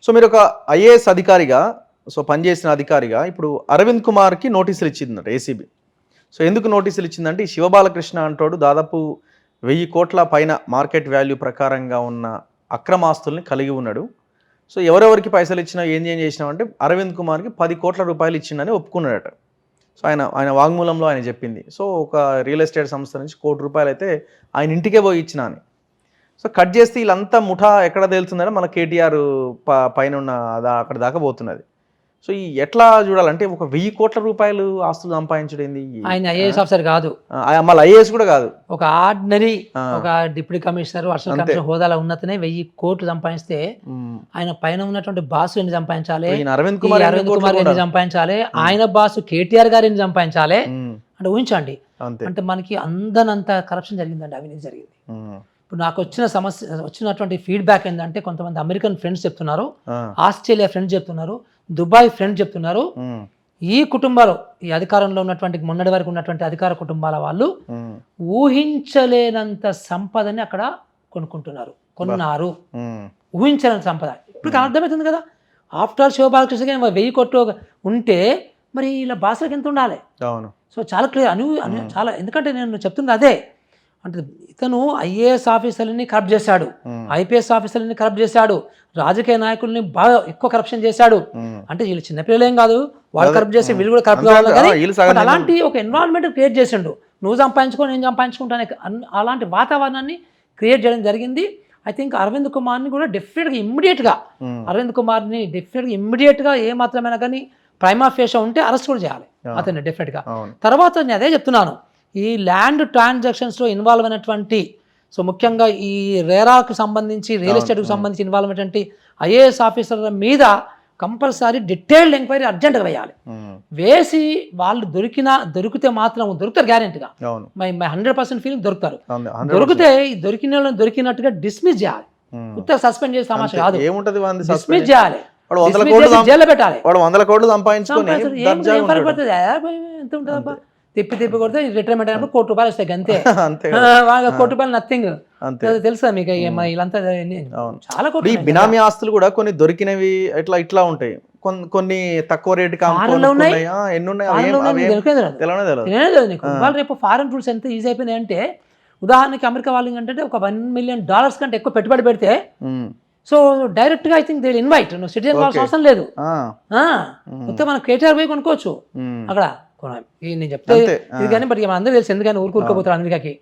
So మీరు ఒక IAS అధికారిగా, సో పనిచేసిన అధికారిగా ఇప్పుడు అరవింద్ కుమార్కి నోటీసులు ఇచ్చిందట ఏసీబీ. సో ఎందుకు నోటీసులు ఇచ్చిందంటే ఈ శివబాలకృష్ణ అంటాడు దాదాపు 1000 కోట్ల పైన మార్కెట్ వాల్యూ ప్రకారంగా ఉన్న అక్రమాస్తుల్ని కలిగి ఉన్నాడు. సో ఎవరెవరికి పైసలు ఇచ్చినా ఏం చేసినామంటే అరవింద్ కుమార్కి 10 కోట్ల రూపాయలు ఇచ్చిందని ఒప్పుకున్నాడట. సో ఆయన వాంగ్మూలంలో ఆయన చెప్పింది. సో ఒక రియల్ ఎస్టేట్ సంస్థ నుంచి ₹1 కోటి అయితే ఆయన ఇంటికే పోయి ఇచ్చిన అని. సో కట్ చేస్తే వీళ్ళంతా ముఠా ఎక్కడ తేలుతుందంటే మన కేటీఆర్ పైన ఉన్న అక్కడ దాకా పోతున్నది. సో ఈ ఎట్లా చూడాలంటే ఒక 1000 కోట్ల రూపాయలు ఆస్తులు సంపాదించడం ఆయన ఐఏఎస్ ఆఫీసర్ కాదు, మళ్ళీ ఐఏఎస్ కూడా కాదు, ఒక ఆర్డినరీ ఒక డిప్యూటీ కమిషనర్ అడిషనల్ కమిషనర్ హోదాలో ఉన్నతనే 1000 కోట్లు సంపాదిస్తే ఆయన పైన ఉన్నటువంటి బాసు ఎన్ని సంపాదించాలి, అరవింద్ కుమార్ ఎన్ని సంపాదించాలి, ఆయన బాసు కేటీఆర్ గారు ఎన్ని సంపాదించాలి అంటే ఊహించండి. అంటే మనకి అందనంత కరప్షన్ జరిగిందండి, అవినీతి జరిగింది. ఇప్పుడు నాకు వచ్చినటువంటి ఫీడ్బ్యాక్ ఏంటంటే కొంతమంది అమెరికన్ ఫ్రెండ్స్ చెప్తున్నారు, ఆస్ట్రేలియా ఫ్రెండ్స్ చెప్తున్నారు, దుబాయ్ ఫ్రెండ్స్ చెప్తున్నారు, ఈ కుటుంబాలు ఈ అధికారంలో ఉన్నటువంటి మొన్నటి వరకు ఉన్నటువంటి అధికార కుటుంబాల వాళ్ళు ఊహించలేనంత సంపదని అక్కడ కొన్నారు, ఊహించలేనంత సంపద. ఇప్పుడు అర్థమవుతుంది కదా, ఆఫ్టర్ ఆల్ శివబాలకృష్ణ 1000 కోట్లు ఉంటే మరి ఇలా బాసలకు ఎంత ఉండాలి. సో చాలా క్లియర్ చాలా, ఎందుకంటే నేను చెప్తుంది అదే. అంటే ఇతను ఐఏఎస్ ఆఫీసర్లని కరప్ట్ చేశాడు, ఐపీఎస్ ఆఫీసర్లని కరప్ట్ చేశాడు, రాజకీయ నాయకుల్ని బాగా ఎక్కువ కరప్షన్ చేశాడు. అంటే వీళ్ళు చిన్నపిల్లలు ఏం కాదు, వాళ్ళు కరప్ట్ చేసి వీళ్ళు కూడా కరప్ట్ కావాలి. కానీ అలాంటి ఒక ఎన్విరాన్మెంట్ క్రియేట్ చేసిండు, నువ్వు సంపాదించుకో నేను సంపాదించుకుంటానే అలాంటి వాతావరణాన్ని క్రియేట్ చేయడం జరిగింది. ఐ థింక్ అరవింద్ కుమార్ని కూడా డెఫినెట్గా ఇమ్మీడియట్గా ఏ మాత్రమైనా కానీ ప్రైమా ఫేషా ఉంటే అరెస్ట్ కూడా చేయాలి అతన్ని డెఫినెట్గా. తర్వాత నేను అదే చెప్తున్నాను, ఈ ల్యాండ్ ట్రాన్సాక్షన్స్లో ఇన్వాల్వ్ అయినటువంటి, సో ముఖ్యంగా ఈ రేరాకు సంబంధించి రియల్ ఎస్టేట్కి సంబంధించి ఇన్వాల్వ్ అయినటువంటి ఐఏఎస్ ఆఫీసర్ల మీద కంపల్సరీ డీటెయిల్డ్ ఎంక్వైరీ అర్జెంట్గా వేయాలి. వేసి వాళ్ళు దొరికితే మాత్రం దొరుకుతారు గ్యారెంటీగా, మై 100% ఫీలింగ్ దొరుకుతారు. దొరికితే దొరికినట్టుగా డిస్మిస్ చేయాలి, ఉత్తర సస్పెండ్ చేసే సమస్య కాదు, డిస్మిస్ చేయాలి, జైల్లో పెట్టాలి. 100 కోట్లు సంపాదించుకొని ఎంత ఉంటుంది, తిప్పి కొడితే రిటైర్మెంట్ అయినప్పుడు ₹1 కోటి వస్తాయి అంతే. ₹1 కోటి నథింగ్, తెలుసా మీకు? వీళ్ళంతా చాలా కోట్లు. ఈ బినామీ ఆస్తులు కూడా కొన్ని దొరికినవి ఇట్లా ఉంటాయి, కొన్ని తక్కువ రేటు రేపు ఫారెన్ రూల్స్ ఎంత ఈజీ అయిపోయినాయి అంటే, ఉదాహరణకి అమెరికా వాళ్ళు ఏంటంటే ఒక $1 మిలియన్ కంటే ఎక్కువ పెట్టుబడి పెడితే సో డైరెక్ట్ గా ఐ థింక్ దే ఇన్వైట్, నువ్వు సిటిజన్ కావాల్సిన అవసరం లేదు, మొత్తం మనం కేటీఆర్ పోయి కొనుక్కోవచ్చు అక్కడ. నేను చెప్తే ఇది కానీ బట్ అందరూ తెలుసు ఎందుకని ఊరుకోపోతారు అమెరికాకి.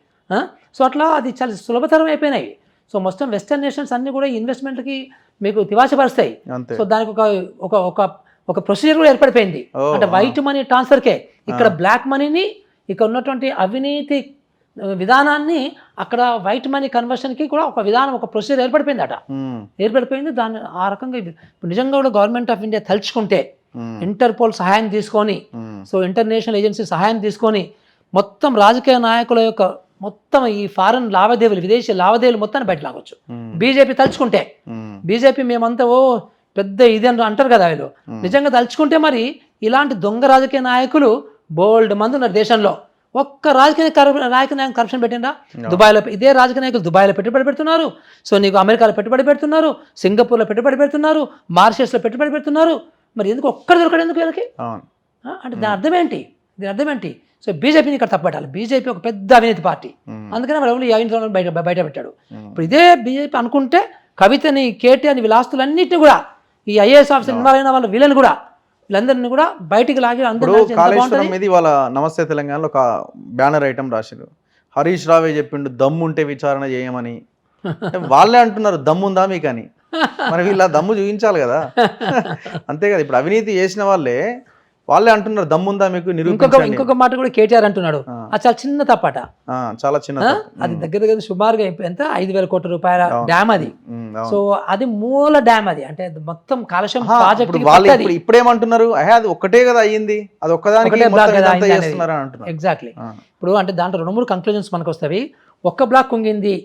సో అట్లా అది చాలా సులభతరం అయిపోయినాయి. సో మొత్తం వెస్టర్న్ నేషన్స్ అన్ని కూడా ఇన్వెస్ట్మెంట్కి మీకు తివాచపరుస్తాయి. సో దానికి ఒక ప్రొసీజర్ కూడా ఏర్పడిపోయింది. అంటే వైట్ మనీ ట్రాన్స్ఫర్కే ఇక్కడ బ్లాక్ మనీని, ఇక్కడ ఉన్నటువంటి అవినీతి విధానాన్ని అక్కడ వైట్ మనీ కన్వర్షన్కి కూడా ఒక విధానం, ఒక ప్రొసీజర్ ఏర్పడిపోయింది. దాన్ని ఆ రకంగా నిజంగా కూడా గవర్నమెంట్ ఆఫ్ ఇండియా తలుచుకుంటే ఇంటర్పోల్ సహాయం తీసుకొని, సో ఇంటర్నేషనల్ ఏజెన్సీ సహాయం తీసుకొని మొత్తం రాజకీయ నాయకుల యొక్క మొత్తం ఈ ఫారెన్ లావాదేవీలు, విదేశీ లావాదేవీలు మొత్తాన్ని బయట లాగొచ్చు బీజేపీ తలుచుకుంటే. బీజేపీ మేమంతా పెద్ద ఇది అంటారు కదా, వీళ్ళు నిజంగా తలుచుకుంటే మరి ఇలాంటి దొంగ రాజకీయ నాయకులు బోల్డ్ మంది ఉన్నారు దేశంలో. ఒక్క రాజకీయ నాయకులు కరప్షన్ పెట్టిందా? దుబాయ్లో ఇదే రాజకీయ నాయకులు దుబాయ్లో పెట్టుబడి పెడుతున్నారు, సో నీకు అమెరికాలో పెట్టుబడి పెడుతున్నారు, సింగపూర్లో పెట్టుబడి పెడుతున్నారు, మారిషస్లో పెట్టుబడి పెడుతున్నారు. మరి ఎందుకు ఒక్కరు దొరకడం ఎందుకు వీళ్ళకి? అంటే దీని అర్థం ఏంటి? సో బీజేపీని ఇక్కడ తప్పబెట్టాలి. బీజేపీ ఒక పెద్ద అవినీతి పార్టీ, అందుకనే వాళ్ళు ఈ అవినీతి బయట పెట్టాడు. ఇప్పుడు ఇదే బీజేపీ అనుకుంటే కవితని, కేటీఆర్ని, వీళ్ళ ఆస్తులన్నింటినీ కూడా ఈ ఐఏఎస్ ఆఫీసర్ ఇన్వాల్వ్ అయిన వాళ్ళు వీళ్ళని కూడా వీళ్ళందరినీ కూడా బయటికి లాగి కాళేశ్వరం మీద వాళ్ళ నమస్తే తెలంగాణలో ఒక బ్యానర్ ఐటమ్ రాశారు. హరీష్ రావే చెప్పిండు దమ్ముంటే విచారణ చేయమని. వాళ్ళే అంటున్నారు దమ్ముందా మీకు అని. మరి వీళ్ళ దమ్ము చూపించాలి కదా, అంతే కదా. ఇప్పుడు అవినీతి చేసిన వాళ్ళే అంటున్నారు దమ్ముందా మీకు నిరూపించండి. ఇంకొక మాట కూడా కేటీఆర్ అంటున్నాడు, అది చాలా చిన్న తప్పట, చాలా చిన్న, అది దగ్గర సుమారుగా ఎంత 5,000 కోట్ల రూపాయల డ్యామ్ అది. సో అది మూల డ్యామ్ అది, అంటే మొత్తం కాళేశ్వరం ప్రాజెక్ట్. ఇప్పుడేమంటున్నారు, అది ఒక్కటే కదా అయ్యింది, అది ఒక్కదానికి ఎగ్జాక్ట్లీ. ఇప్పుడు అంటే దాంట్లో 2-3 కంక్లూజన్స్ మనకు వస్తాయి. ఒక్క బ్లాక్ కుంగింది,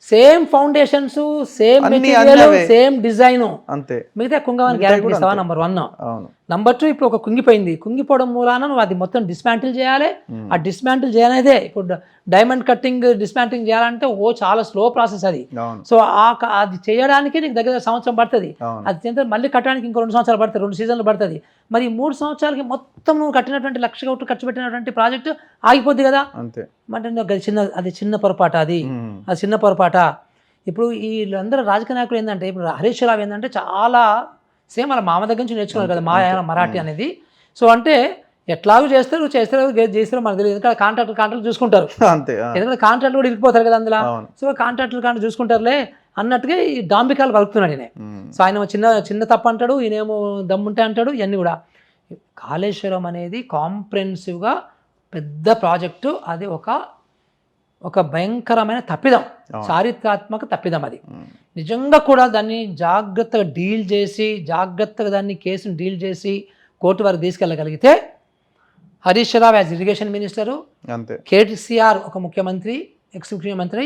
సేమ్ ఫౌండేషన్స్, సేమ్ అన్ని మెటీరియల్, అవే. Same design. అంతే. మిగతా కుంగమని గ్యారెంటీ ఇస్తావా? నంబర్ 1. అవును. నంబర్ 2, ఇప్పుడు ఒక కుంగిపోయింది, కుంగిపోవడం మూలాన నువ్వు అది మొత్తం డిస్మాంటిల్ చేయాలి. ఆ డిస్మాంటిల్ చేయనేదే ఇప్పుడు డైమండ్ కట్టింగ్ డిస్మాంటిల్ చేయాలంటే చాలా స్లో ప్రాసెస్ అది. అవును. సో అది చేయడానికి నీకు దగ్గర సంవత్సరం పడుతుంది. అవును. అది చేస్తే మళ్ళీ కట్టడానికి ఇంకో 2 సంవత్సరాలు పడుతుంది, 2 సీజన్లు పడుతుంది. మరి 3 సంవత్సరాలకి మొత్తం నువ్వు కట్టినటువంటి లక్ష కోట్లు ఖర్చు పెట్టినటువంటి ప్రాజెక్టు ఆగిపోద్ది కదా. అంతే. అంటే అది చిన్న పొరపాట, అది చిన్న పొరపాట. ఇప్పుడు వీళ్ళందరూ రాజకీయ నాయకులు ఏంటంటే, ఇప్పుడు హరీష్ రావు ఏంటంటే చాలా సేమ్ వాళ్ళ మామ దగ్గర నుంచి నేర్చుకున్నారు కదా మరాఠీ అనేది. సో అంటే ఎట్లాగూ చేస్తారు మనకు తెలియదు, ఎందుకంటే కాంట్రాక్టర్ చూసుకుంటారు. అంతే. ఎందుకంటే కాంట్రాక్ట్ కూడా ఇరికిపోతారు కదా అందులో. అవును. సో కాంట్రాక్టర్ చూసుకుంటారులే అన్నట్టుగా ఈ డాంబికాలు పలుకుతున్నాడు ఈయన. సో ఆయన చిన్న తప్పు అంటాడు, ఈయనేమో దమ్ముంటే అంటాడు. ఇవన్నీ కూడా కాళేశ్వరం అనేది కాంప్రెహెన్సివ్గా పెద్ద ప్రాజెక్టు. అది ఒక భయంకరమైన తప్పిదం, చారిత్రాత్మక తప్పిదం. అది నిజంగా కూడా దాన్ని జాగ్రత్తగా డీల్ చేసి, జాగ్రత్తగా దాన్ని కేసును డీల్ చేసి కోర్టు వరకు తీసుకెళ్ళగలిగితే Harish Rao as irrigation minister, అంతే, కేసీఆర్ ఒక ముఖ్యమంత్రి, ఎక్స్ ముఖ్యమంత్రి,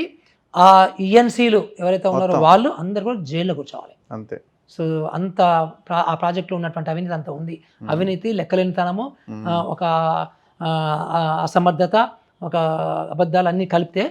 ఆ ఈఎన్సీలు ఎవరైతే ఉన్నారో వాళ్ళు అందరు కూడా జైల్లో కూర్చోవాలి. అంతే. సో అంత ఆ ప్రాజెక్టులో ఉన్నటువంటి అవినీతి అంత ఉంది. అవినీతి, లెక్కలేనితనము, ఒక అసమర్థత, ఒక అబద్ధాలు అన్నీ కలిపితే